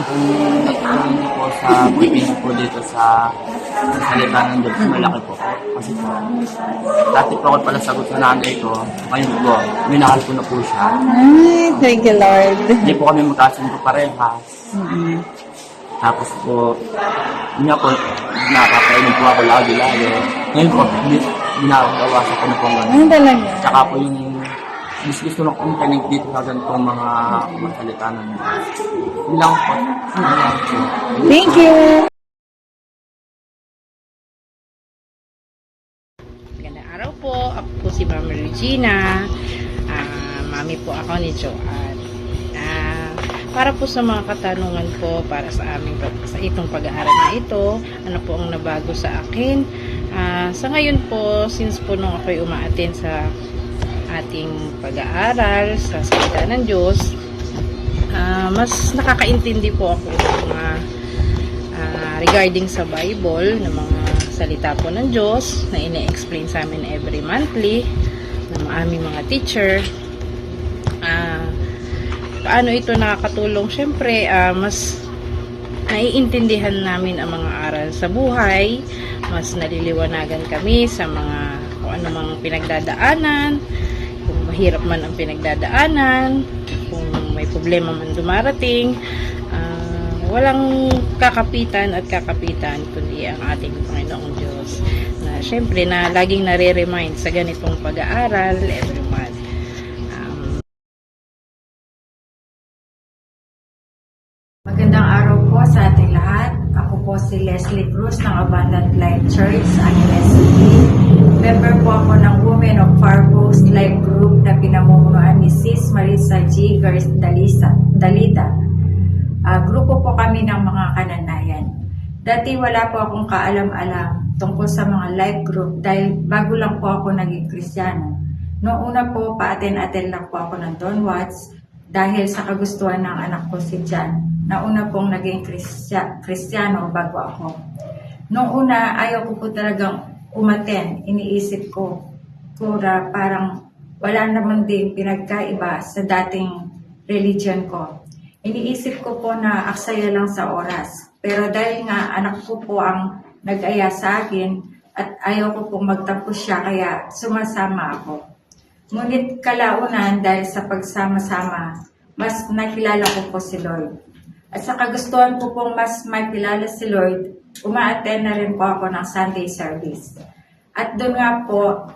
Kung nagtanong po sa pagpili po dito sa salita ng Diyos, malaki po. Kasi po, dati po ako pala sagot sa nanay ko, ngayon po, minahal ko na po siya. Ay, thank you, Lord. Hindi po kami magkasundo parehas. Tapos po, yun nga po, nakakainin po ako lagi-lagi. Ngayon po, ginagawasan ko na po Ano gano'n. talaga? Tsaka po yung gusto na kong tanig dito sa ganitong mga salita ng Diyos. Yun lang po. Yun lang po. Thank you. Magandang araw po. Ako po si Ma'am Regina. Mami po ako ni Joanne. Para po sa mga katanungan po para sa aming sa itong pag-aaral na ito, ano po ang nabago sa akin? Sa ngayon po, since po nung ako'y umaattend sa ating pag-aaral sa salita ng Diyos, mas nakakaintindi po ako ng mga regarding sa Bible, ng mga salita po ng Diyos na ine-explain sa amin every monthly ng aming mga teacher. Paano ito nakakatulong? Siyempre, mas naiintindihan namin ang mga aral sa buhay, mas naliliwanagan kami sa mga kung ano mang pinagdadaanan, kung mahirap man ang pinagdadaanan, kung may problema man dumarating, walang kakapitan at kakapitan kundi ang ating Panginoong Diyos na syempre na laging nare-remind sa ganitong pag-aaral every month. Magandang araw po sa ating lahat. Ako po si Leslie Cruz ng Abundant Life Church, Angeles City. Member po ako ng Women of Far Post Life Group na pinamumunuan ni Sis Marisa G. Dalita. Grupo po kami ng mga kananayan. Dati wala po akong kaalam-alam tungkol sa mga life group dahil bago lang po ako naging Kristiyano. Noong una po, pa-attend lang po ako ng Don Watts dahil sa kagustuhan ng anak ko si John. Nauna pong naging Kristiyano bago ako. Noong una, ayaw ko po talagang umaten. Iniisip ko na parang wala naman din pinagkaiba sa dating religion ko. Iniisip ko po na aksaya lang sa oras. Pero dahil nga anak ko po ang nag-aya sa akin at ayaw ko pong magtapos siya kaya sumasama ako. Ngunit kalaunan dahil sa pagsama-sama, mas nakilala ko po si Lord. At sa kagustuhan ko pong mas makilala si Lord, uma-attend na rin po ako ng Sunday service. At doon nga po,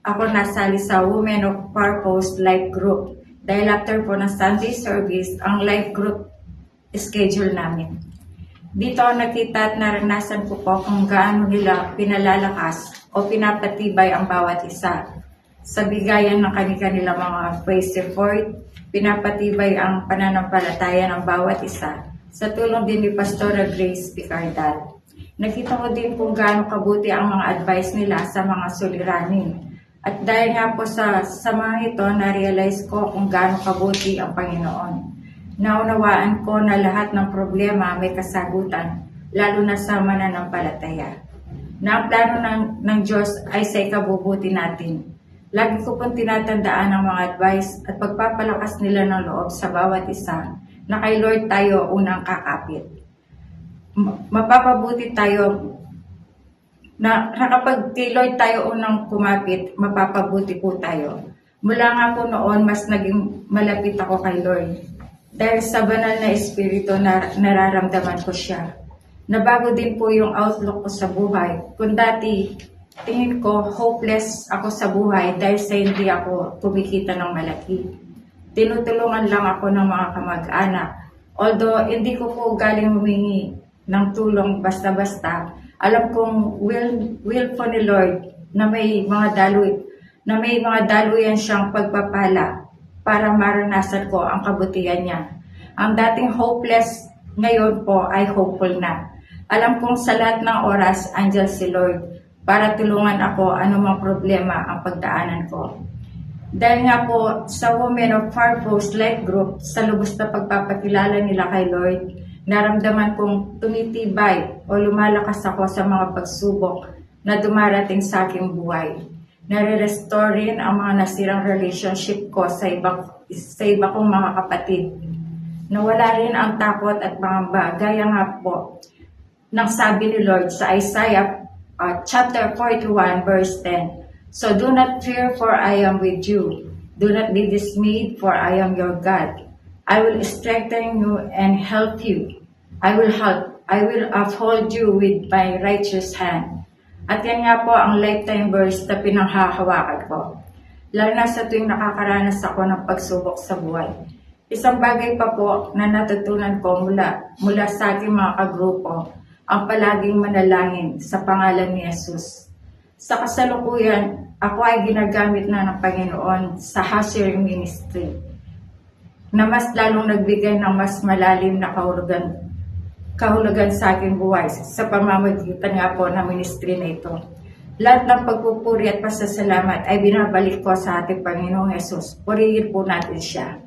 ako nasali sa Women of Purpose Life Group. Dahil after po ng Sunday service, ang life group schedule namin. Dito ako nakita at naranasan ko po kung gaano nila pinalalakas o pinapatibay ang bawat isa. Sa bigayan ng kanilang mga praise report, pinapatibay ang pananampalataya ng bawat isa sa tulong din ni Pastora Grace Picardal. Nakita ko din kung gaano kabuti ang mga advice nila sa mga suliranin. At dahil nga po sa mga ito, na-realize ko kung gaano kabuti ang Panginoon. Naunawaan ko na lahat ng problema may kasagutan, lalo na sa mananampalataya. Na ang plano ng Diyos ay sa ikabubuti natin. Lagi ko pong tinatandaan ang mga advice at pagpapalakas nila ng loob sa bawat isa na kay Lord tayo unang kakapit. Mapapabuti tayo na kapag kay Lord tayo unang kumapit, mapapabuti po tayo. Mula nga po noon, mas naging malapit ako kay Lord. Dahil sa banal na espiritu na nararamdaman ko siya. Nabago din po yung outlook ko sa buhay. Kung dati, tingin ko, hopeless ako sa buhay dahil sa hindi ako kumikita ng malaki. Tinutulungan lang ako ng mga kamag-anak. Although, hindi ko po galing humingi ng tulong basta-basta, alam kong will po ni Lord na may mga daluyan siyang pagpapala para maranasan ko ang kabutihan niya. Ang dating hopeless ngayon po ay hopeful na. Alam kong sa lahat ng oras, andyan si Lord para tulungan ako anumang problema ang pagdaanan ko. Dahil nga po sa Women of Far Post Life Group, sa lubos na pagpapakilala nila kay Lord, naramdaman kong tumitibay o lumalakas ako sa mga pagsubok na dumarating sa aking buhay. Nare-restore rin ang mga nasirang relationship ko sa iba kong mga kapatid. Nawala rin ang takot at pangamba, gaya nga po ng sabi ni Lord sa Isaiah chapter 41 verse 10. So do not fear, for I am with you. Do not be dismayed, for I am your God. I will strengthen you and help you. I will uphold you with my righteous hand. At yan nga po ang lifetime verse na pinanghahawakan ko. Lalo na sa tuwing nakakaranas ako ng pagsubok sa buhay. Isang bagay pa po na natutunan ko mula sa aking mga kagrupo, ang palaging manalangin sa pangalan ni Jesus. Sa kasalukuyan, ako ay ginagamit na ng Panginoon sa Hasher Ministry, na mas lalong nagbigay ng mas malalim na kahulugan sa aking buhay sa pamamagitan nga po ng ministry na ito. Lahat ng pagpupuri at pasasalamat ay binabalik ko sa ating Panginoong Jesus. Purihin po natin siya.